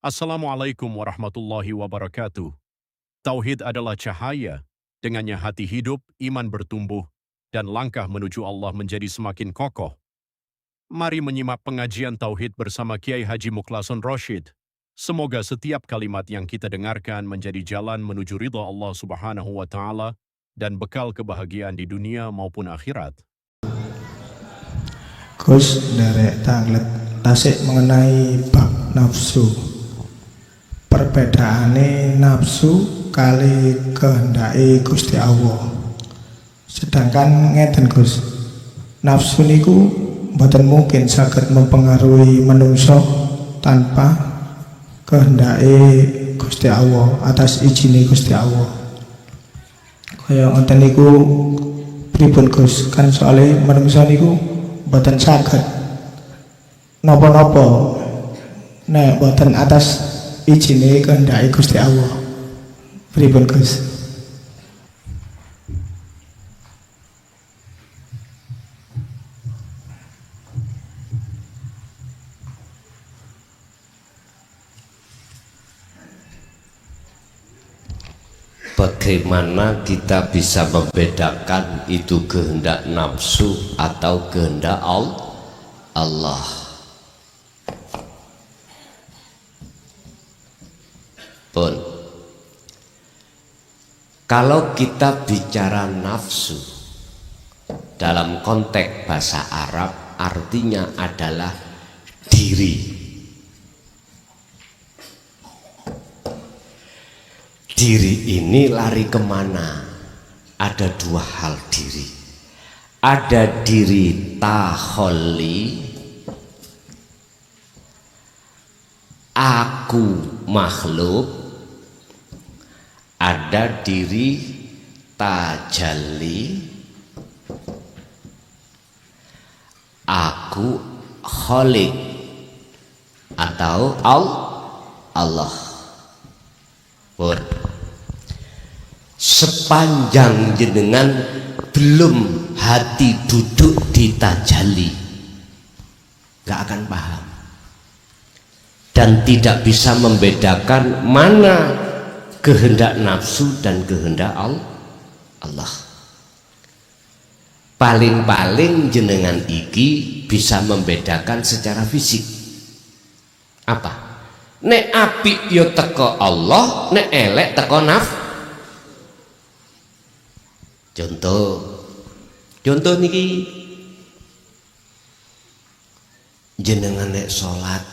Assalamualaikum warahmatullahi wabarakatuh. Tauhid adalah cahaya, dengannya hati hidup, iman bertumbuh, dan langkah menuju Allah menjadi semakin kokoh. Mari menyimak pengajian Tauhid bersama Kiai Haji Mukhlason Roshid. Semoga setiap kalimat yang kita dengarkan menjadi jalan menuju ridha Allah Subhanahu wa Ta'ala dan bekal kebahagiaan di dunia maupun akhirat. Gus derek tanglet tasik mengenai bab nafsu. Perbedaane nafsu kali kehendake Gusti Allah. Sedangkan ngeten Gus, nafsu niku mboten mungkin saged mempengaruhi manungsa tanpa kehendake Gusti Allah, atas izine Gusti Allah. Kaya ngoten niku pripun Gus? Kan soalé manungsa niku mboten saged napa-napa nek mboten atas izine kehendake Gusti Allah. Pripun Gus? Bagaimana kita bisa membedakan itu kehendak nafsu atau kehendak Allah? Pun, kalau kita bicara nafsu dalam konteks bahasa Arab, artinya adalah diri. Diri ini lari kemana? Ada dua hal diri. Ada diri takholli, aku makhluk. Ada diri tajalli, aku khalik atau Allah. Pur, sepanjang jenengan belum hati duduk di tajalli, gak akan paham dan tidak bisa membedakan mana kehendak nafsu dan kehendak Allah. Paling-paling jenengan iki bisa membedakan secara fisik. Apa? Nek apik yo teko Allah, nek elek teko Contoh niki, jenengan nek salat,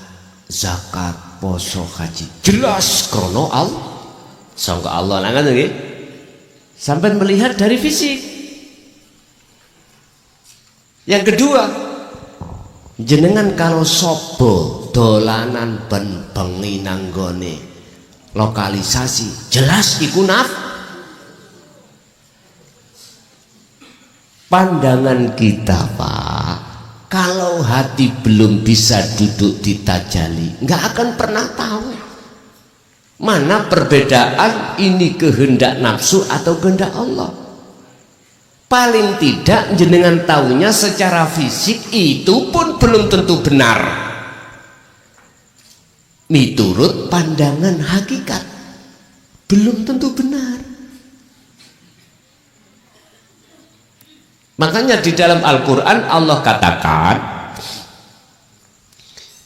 zakat, poso, haji, jelas krono sangka Allah lah kan nggih. Sampai melihat dari fisik. Yang kedua, jenengan kalau sobo dolanan ben bengi nanggone lokalisasi, jelas iku pandangan kita Pak, kalau hati belum bisa duduk di tajalli nggak akan pernah tahu mana perbedaan ini kehendak nafsu atau kehendak Allah. Paling tidak jenengan tahunya secara fisik, itu pun belum tentu benar miturut pandangan hakikat, belum tentu benar. Makanya di dalam Al-Quran Allah katakan,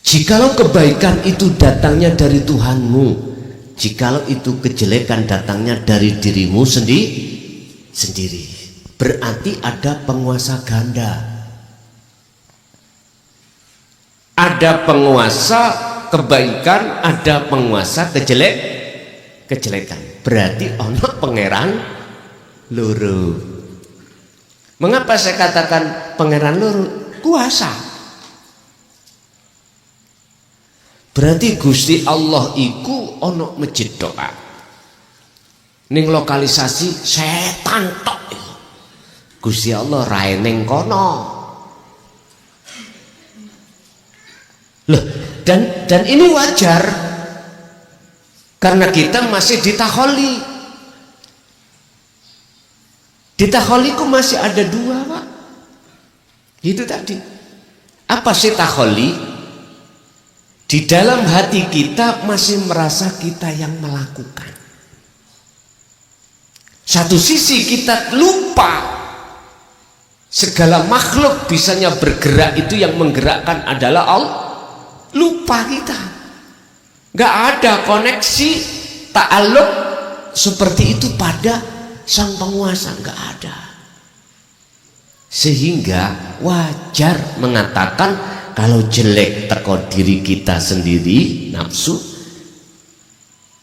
jikalau kebaikan itu datangnya dari Tuhanmu, jikalau itu kejelekan datangnya dari dirimu sendiri, berarti ada penguasa ganda. Ada penguasa kebaikan, ada penguasa kejelekan. Berarti ono pangeran loro. Mengapa saya katakan pangeran loro? Kuasa. Berarti Gusti Allah iku ono masjid doa. Ning lokalisasi setan tok. Gusti Allah rae ning kono. Loh, dan ini wajar karena kita masih ditakholli. Ditakholiku masih ada dua Pak. Itu tadi. Apa sih takholli? Di dalam hati kita masih merasa kita yang melakukan. Satu sisi kita lupa segala makhluk bisanya bergerak, itu yang menggerakkan adalah Allah. Lupa kita. Gak ada koneksi ta'alluq seperti itu pada sang penguasa, gak ada. Sehingga wajar mengatakan kalau jelek teko diri kita sendiri, nafsu.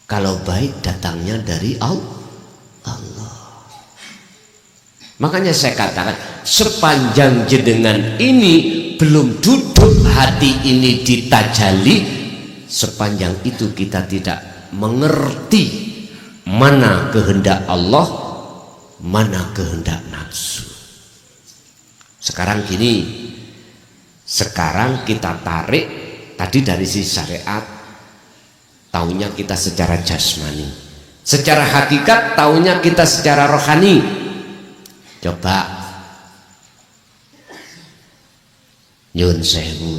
Kalau baik datangnya dari Allah. Makanya saya katakan, sepanjang jenengan ini belum duduk hati ini ditajali, sepanjang itu kita tidak mengerti mana kehendak Allah, mana kehendak nafsu. Sekarang gini, sekarang kita tarik tadi dari sisi syariat, taunya kita secara jasmani, secara hakikat taunya kita secara rohani. Coba nyun sewu,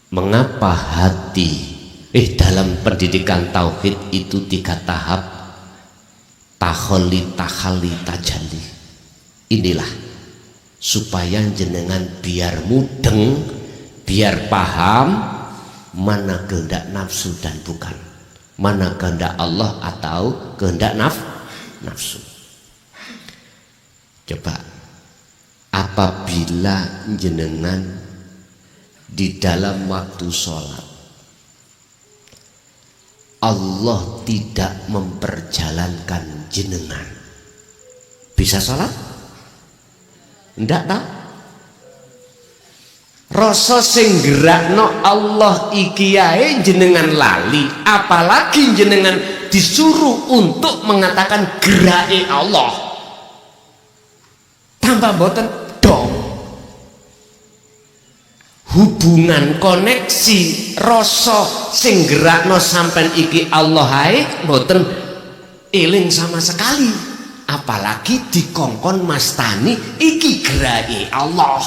mengapa hati dalam pendidikan tauhid itu 3 tahap, taholli, tahalli, tajalli. Inilah supaya jenengan biar mudeng, biar paham mana kehendak nafsu dan bukan, mana kehendak Allah atau kehendak nafsu. Coba, apabila jenengan di dalam waktu sholat Allah tidak memperjalankan jenengan, bisa sholat? Ndak tahu. Rasa sing gerakno Allah iki ae jenengan lali, apalagi jenengan disuruh untuk mengatakan gerake Allah. Tambah boten dong. Hubungan koneksi rasa sing gerakno sampean iki Allah ae boten eling sama sekali. Apalagi dikongkon mastani iki gerai Allah.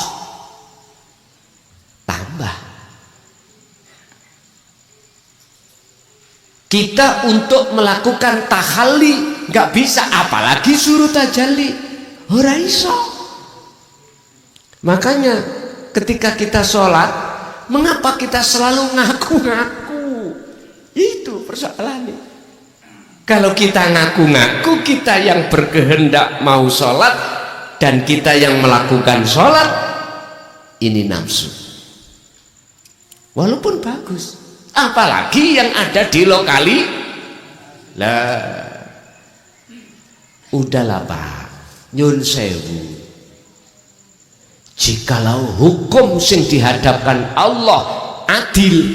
Tambah kita untuk melakukan tahalli nggak bisa, apalagi suruh tajalli, ora iso. Makanya ketika kita sholat, mengapa kita selalu ngaku-ngaku? Itu persoalannya. Kalau kita ngaku-ngaku kita yang berkehendak mau sholat dan kita yang melakukan sholat, ini nafsu. Walaupun bagus, apalagi yang ada di lokali lah. Udahlah Pak, nyun sewu, jikalau hukum sing dihadapkan Allah adil,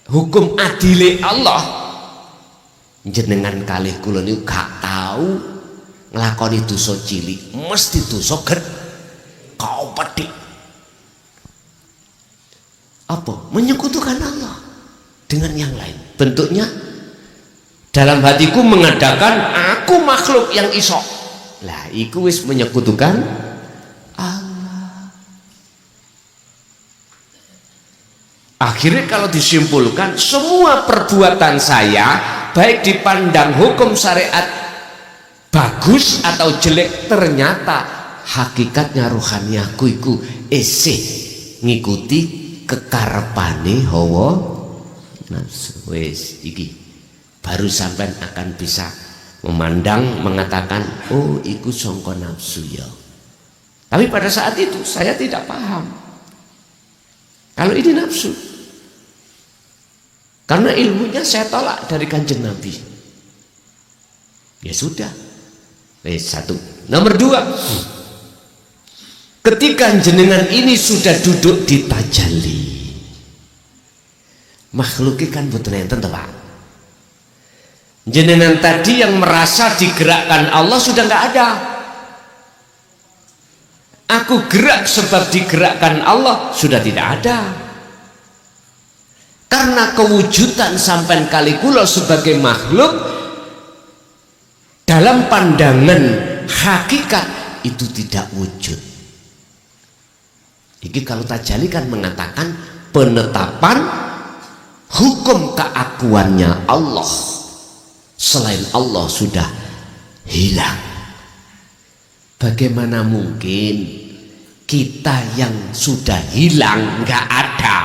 hukum adile Allah, jenengan kalih kula niku gak tahu nglakoni dosa cilik, mesti dosa gede kau pedik. Apa? Menyekutukan Allah dengan yang lain. Bentuknya dalam hatiku mengadakan aku makhluk yang iso. Lah iku wis menyekutukan Allah. Akhirnya kalau disimpulkan, semua perbuatan saya baik dipandang hukum syariat bagus atau jelek, ternyata hakikatnya rohaniaku iku isih ngikuti kekarepane hawa nafsu. Wis iki baru sampean akan bisa memandang, mengatakan oh iku sangka nafsu ya. Tapi pada saat itu saya tidak paham kalau ini nafsu. Karena ilmunya saya tolak dari Kanjeng Nabi. Ya sudah. Satu. Nomor 2. Ketika jenengan ini sudah duduk di tajalli, makhluknya kan betul enten toh Pak. Jenengan tadi yang merasa digerakkan Allah sudah nggak ada. Aku gerak sebab digerakkan Allah sudah tidak ada. Karena kewujudan sampean kali kula sebagai makhluk dalam pandangan hakikat itu tidak wujud. Iki kalau tajalli kan mengatakan penetapan hukum keakuannya Allah. Selain Allah sudah hilang. Bagaimana mungkin kita yang sudah hilang, nggak ada,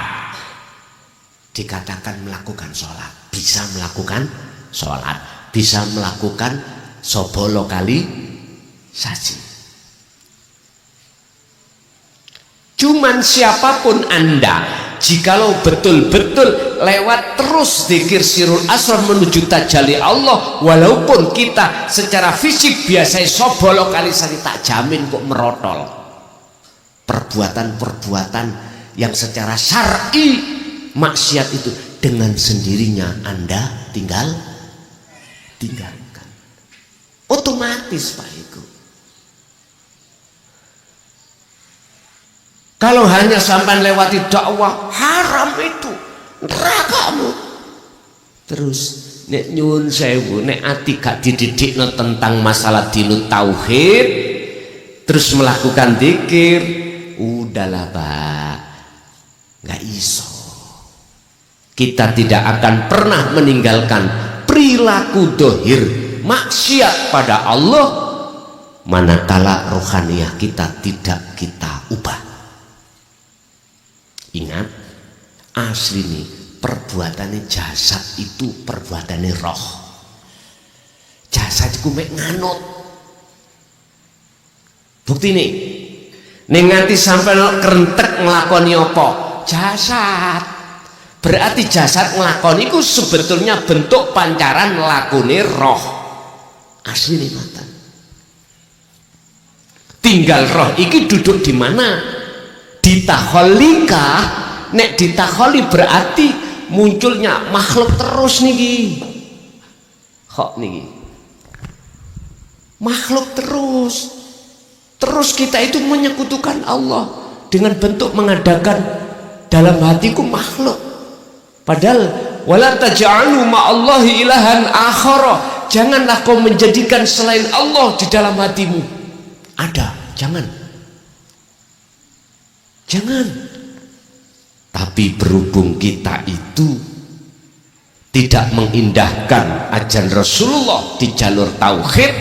dikatakan melakukan sholat? Bisa melakukan sholat, bisa melakukan sobolokalisasi. Cuman siapapun Anda, jikalau betul-betul lewat terus zikir sirul asrar menuju tajalli Allah, walaupun kita secara fisik biasa sobolokalisasi, tak jamin kok merotol. Perbuatan-perbuatan yang secara syar'i maksiat itu dengan sendirinya Anda tinggalkan. Otomatis Pak Eko. Kalau hanya sampai lewati dakwah, haram itu, nerakamu. Terus nek nyuwun sewu, nek ati gak dididikno tentang masalah dinut tauhid, terus melakukan zikir, udahlah Pak, nggak iso. Kita tidak akan pernah meninggalkan perilaku dohir maksiat pada Allah manakala rohaniah kita tidak kita ubah. Ingat, asli nih perbuatannya jasad itu perbuatannya roh. Jasad itu mek nganut. Bukti nih, nganti sampai kerentek ngelakoni apa? Jasad. Berarti jasad ngelakoni itu sebetulnya bentuk pancaran ngelakoni roh. Asli nih mata. Tinggal roh iki duduk di mana? Ditaholi kah? Nek ditaholi berarti munculnya makhluk terus niki. Kok niki? Makhluk terus. Terus kita itu menyekutukan Allah dengan bentuk mengadakan dalam hatiku makhluk. Padahal wala taj'alu ma'allahi ilahan akhara. Janganlah kau menjadikan selain Allah di dalam hatimu. Ada, jangan. Jangan. Tapi berhubung kita itu tidak mengindahkan ajaran Rasulullah di jalur tauhid,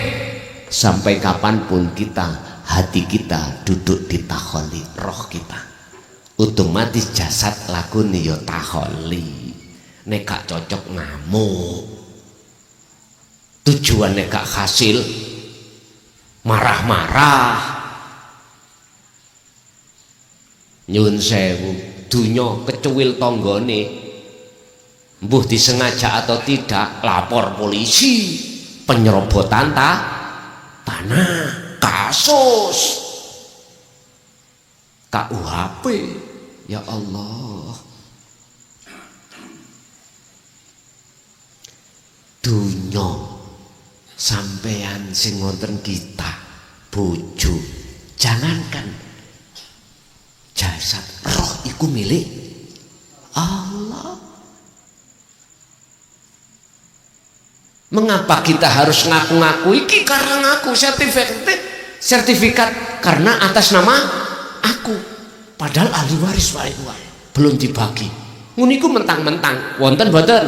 sampai kapanpun hati kita duduk di taholi roh kita, otomatis jasad lakuni yo taholi. Nek gak cocok ngamuk, tujuan nek gak hasil marah-marah. Nyun sewu, dunya kecuil tonggone, mbuh disengaja atau tidak, lapor polisi, penyerobotan tanah, kasus KUHP. Ya Allah, dunya sampean sing wonten kita bojo, jangankan jasad, roh iku milik Allah. Mengapa kita harus ngaku-ngaku iki karena ngaku sertifikat karena atas nama aku, padahal ahli waris belum dibagi. Nguniku mentang-mentang wonten boten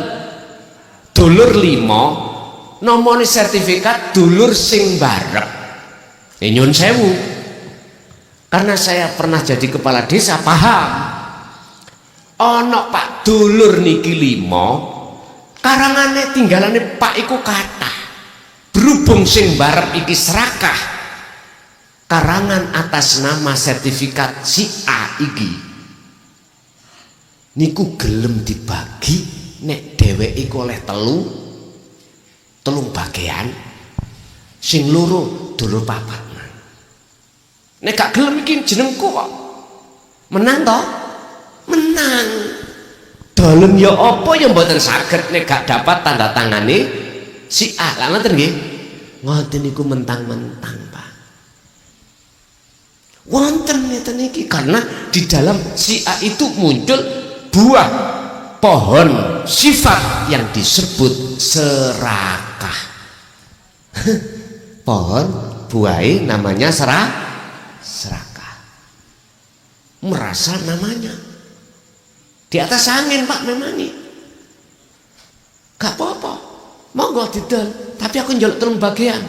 dulur 5 nomoni sertifikat dulur sing barep. Nyun sewu, karena saya pernah jadi kepala desa, paham. Ono Pak dulur niki 5, karangane tinggalane Pak iku kathah. Berhubung sing barep iki serakah, karangan atas nama sertifikat si A iki niku gelem dibagi, nek dheweke iku oleh telung bagian, sing loro dulur 4. Nek gak gelem iki jenengku kok. Menang toh? Menang. Dalem ya apa yang mboten saged nek gak dapat tanda tangane si A. Lah ngoten nggih. Ngoten niku mentang-mentang, Pak. Wonten ngeten iki karena di dalam si A itu muncul buah pohon sifat yang disebut serakah. Pohon buahnya namanya serakah. Merasa namanya Di atas angin Pak memangnya. Gak apa-apa. Monggo didol, tapi aku njaluk 3 bagian.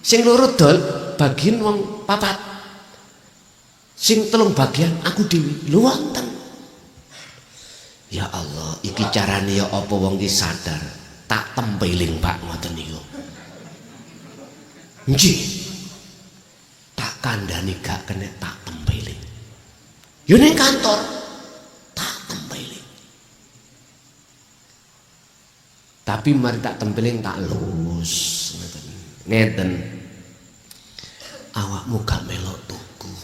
Sing loro dol bagian wong 4. Sing 3 bagian aku dhewe. Lho wonten. Ya Allah, iki carane ya apa wong iki sadar. Tak tempeling Pak ngoten niku. Nggih. Tak kandhani gak kena tak tempeling. Yo ning kantor tak tempeling. Tapi mari tak tempeling tak lus ngeten. Ngeten. Awakmu gak melok tuku.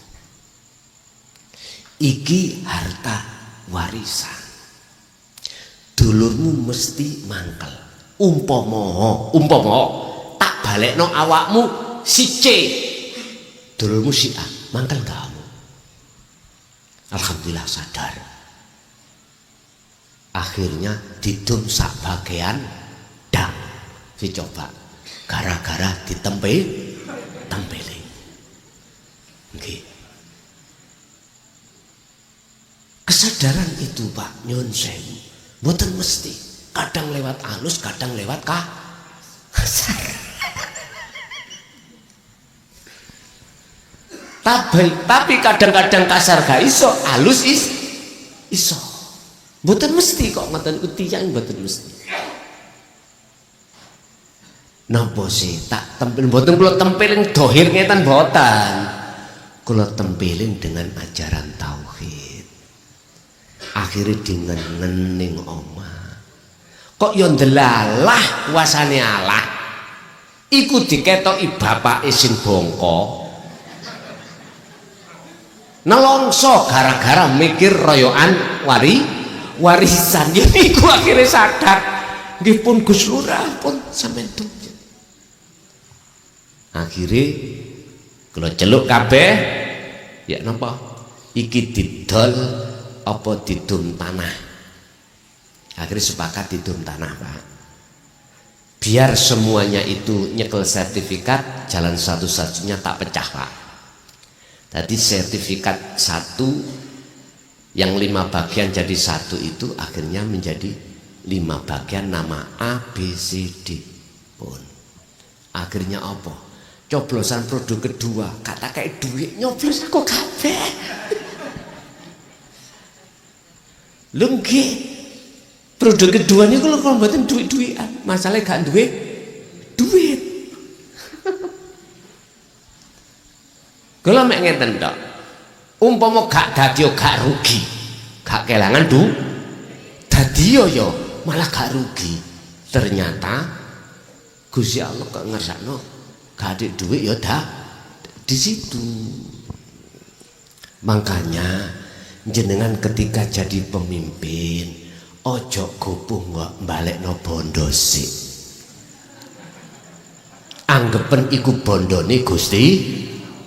Iki harta warisan. Dulurmu mesti mangkel. Umpama tak balekno awakmu si C. Dulurmu si A, mangkel kamu. Alhamdulillah sadar. Akhirnya didum sak bagian dang. Dicoba. Gara-gara tempeling. Nggih. Kesadaran itu Pak nyun sewu. Mboten mesti. Kadang lewat halus, kadang lewat kasar. Tapi kadang-kadang kasar gak iso, halus iso. Mboten mesti kok ngoten tiyang mboten mesti. Napa sih tak tempel mboten kula tempeling dohir ngeten mboten. Kula tempeling dengan ajaran tauhid. Akhirnya dingen ning omah. Kok yo ndelalah kuasane Allah. Iku diketoki bapake sing bongko. Nelongso gara-gara mikir royokan warisan. Ya niku akhirnya sadar. Nggih pun Gus Lurah pun sampean tuh. Akhirnya kalau celuk kabeh ya napa iki didol apa didum tanah. Akhirnya sepakat didum tanah Pak. Biar semuanya itu nyekel sertifikat, jalan satu-satunya tak pecah Pak. Tadi sertifikat 1 yang 5 bagian jadi 1 itu akhirnya menjadi 5 bagian nama A, B, C, D pun. Akhirnya apa? Coblosan produk kedua kata kayak duit nyoblos aku kabeh. Lho nggih. Produk kedua niku kalau mboten duit-duitan, masalahnya gak duit. Kalau mek ngeten tok. Umpama gak dadi gak rugi. Gak kelangan dadi yo malah gak rugi. Ternyata Gusti Allah kok ngersakno gak ada duit ya dah di situ. Makanya jenengan ketika jadi pemimpin ojo gopoh mbalekno bondo sik. Anggepen iku bondone Gusti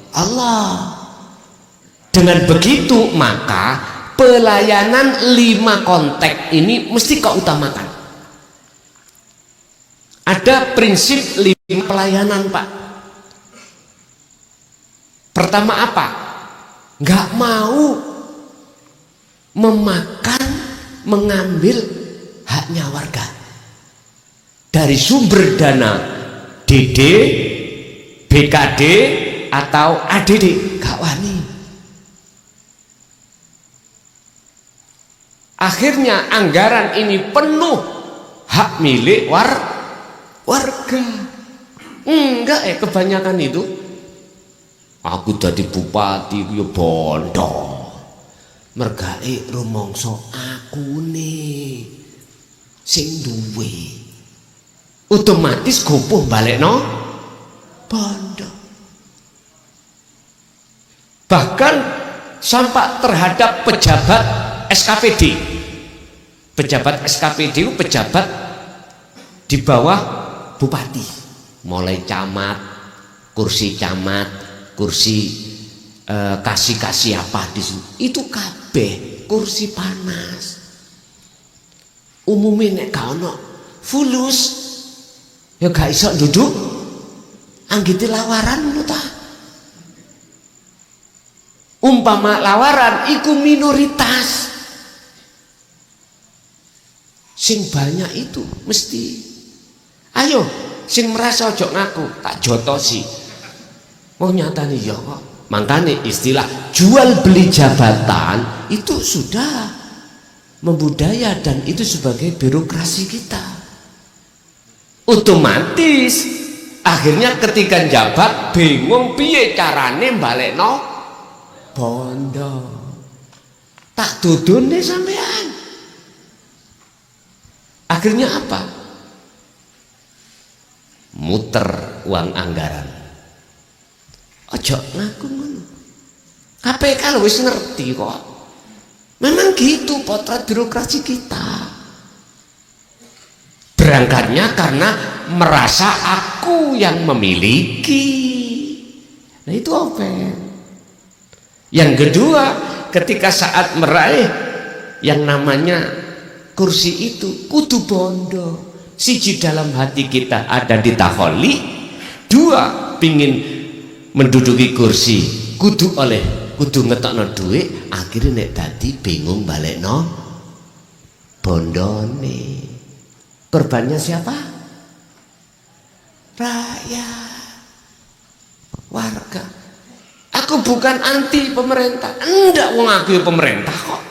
Allah. Dengan begitu maka pelayanan 5 kontak ini mesti kau utamakan. Ada prinsip 5 pelayanan Pak. Pertama apa? Nggak mau mengambil haknya warga dari sumber dana DD, BKD atau ADD. Gak wani. Akhirnya anggaran ini penuh hak milik warga. Enggak kebanyakan itu. Aku jadi bupati ya bondo. Mergae rumangsa aku nih sing duwe. Otomatis gopoh balekno bondo. Bahkan sampai terhadap pejabat SKPD. Pejabat SKPD itu pejabat di bawah bupati. Mulai camat, kursi camat, kursi kasih apa di sini. Itu kabeh kursi panas. Umumnya nek gak ono fulus ya gak iso duduk. Anggite lawaran ngono ta. Umpama lawaran iku minoritas. Sing banyak itu mesti. Ayo, sing merasa ojo ngaku, tak jotosi. Oh nyatane ya kok. Makanya istilah jual beli jabatan itu sudah membudaya dan itu sebagai birokrasi kita. Otomatis akhirnya ketika jabat bingung piye carane balekno bondo. Tak dudune sampean. Akhirnya apa? Muter uang anggaran. Ojo ngaku ngono. KPK lho wis ngerti kok. Memang gitu potret birokrasi kita. Berangkatnya karena merasa aku yang memiliki. Nah itu apa? Yang kedua, ketika saat meraih yang namanya kursi itu kudu bondo. Siji dalam hati kita ada di taholi. Dua, pingin menduduki kursi kudu ngetokno duit, akhirnya nek dadi bingung balekno bondone. Korbannya siapa? Rakyat, warga. Aku bukan anti pemerintah, enggak wong aku ya pemerintah kok.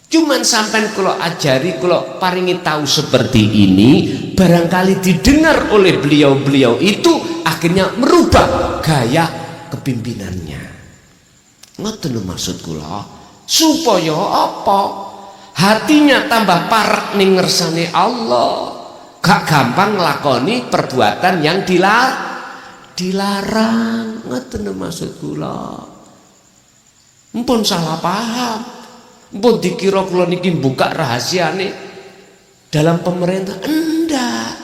Cuman sampai kalau ajari, kalau paringi tahu seperti ini, barangkali didengar oleh beliau-beliau itu akhirnya merubah gaya kepimpinannya. Ngoten maksud kula, supaya apa? Hatinya tambah parek ning ngersane Allah. Gak gampang nglakoni perbuatan yang dilarang. Ngoten maksud kula. Mpun salah paham. Mpun dikira kula niki buka rahasiane dalam pemerintah. Enggak.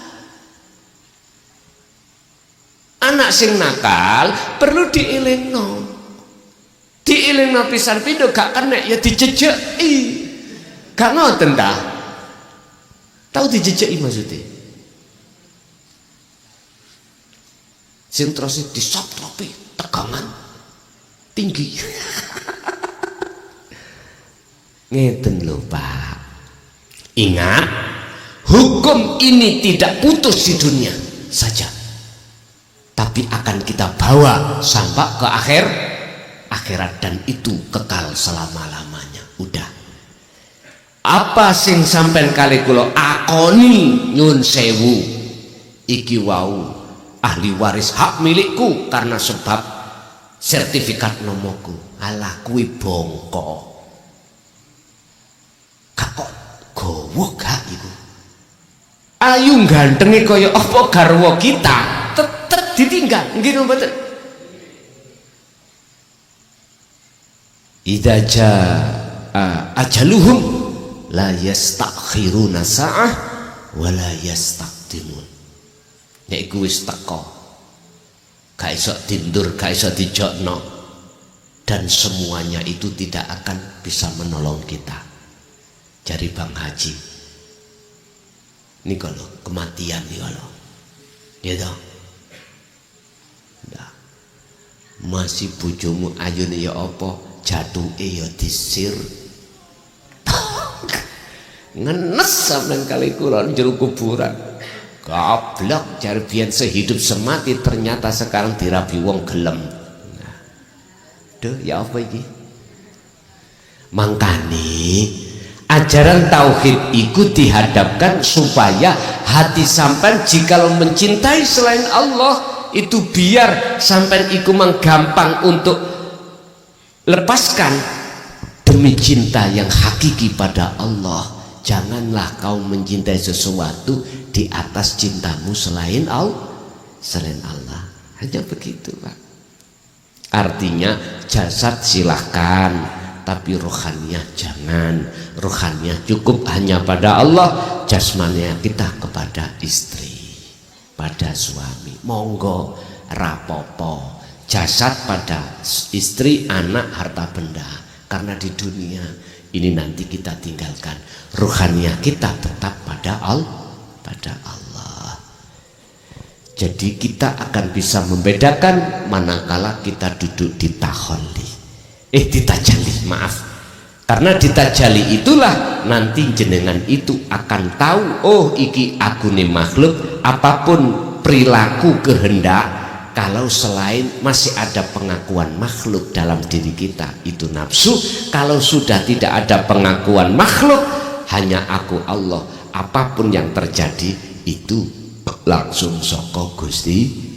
Anak sing nakal perlu dielingno. Dielingno pisan pindho gak kena ya dijejeki. Gak ngoten ta? Tahu dijejeki maksudnya? Sing terus disoplopi tegangan tinggi. Ngeten lho Pak. Ingat, hukum ini tidak putus di dunia saja, tapi akan kita bawa sampai ke akhirat dan itu kekal selama-lamanya. Udah. Apa sing sampean kali kula akoni nyun sewu iki wau ahli waris hak milikku karena sebab sertifikat nomoku. Alah kuwi bongko. Kok gowo gak iku? Ayu gantenge kaya apa garwa kita tetep ditinggal nggih napa mboten? Idza jaa ajaluhum la yastakhiruna sa'ah wa la yastaqdimun. Nek iku wis teko gak iso dindur, gak iso dijokno dan semuanya itu tidak akan bisa menolong kita. Jari Bang Haji ini kalau kematian nih kalau gitu nah, masih bojomu ayu nih ya apa jatuh ya disir ngenes sampean kali kulon jero kuburan goblok jari biyen sehidup semati ternyata sekarang dirabi wong gelem. Nah, duh ya apa iki mangkane ajaran tauhid itu dihadapkan supaya hati sampean jikalau mencintai selain Allah itu biar sampean iku menggampang untuk lepaskan demi cinta yang hakiki pada Allah. Janganlah kau mencintai sesuatu di atas cintamu selain Allah. Hanya begitu Pak. Artinya jasad silahkan, tapi rohaniah jangan. Rohaniah cukup hanya pada Allah, jasmaniah kita kepada istri, pada suami. Monggo rapopo. Jasad pada istri, anak, harta benda. Karena di dunia ini nanti kita tinggalkan. Rohaniah kita tetap pada Allah. Jadi kita akan bisa membedakan manakala kita duduk di tajalli, maaf. Karena di tajali itulah nanti jenengan itu akan tahu, oh iki aku nih makhluk, apapun perilaku kehendak, kalau selain masih ada pengakuan makhluk dalam diri kita itu nafsu. Kalau sudah tidak ada pengakuan makhluk, hanya aku Allah, apapun yang terjadi itu langsung saka Gusti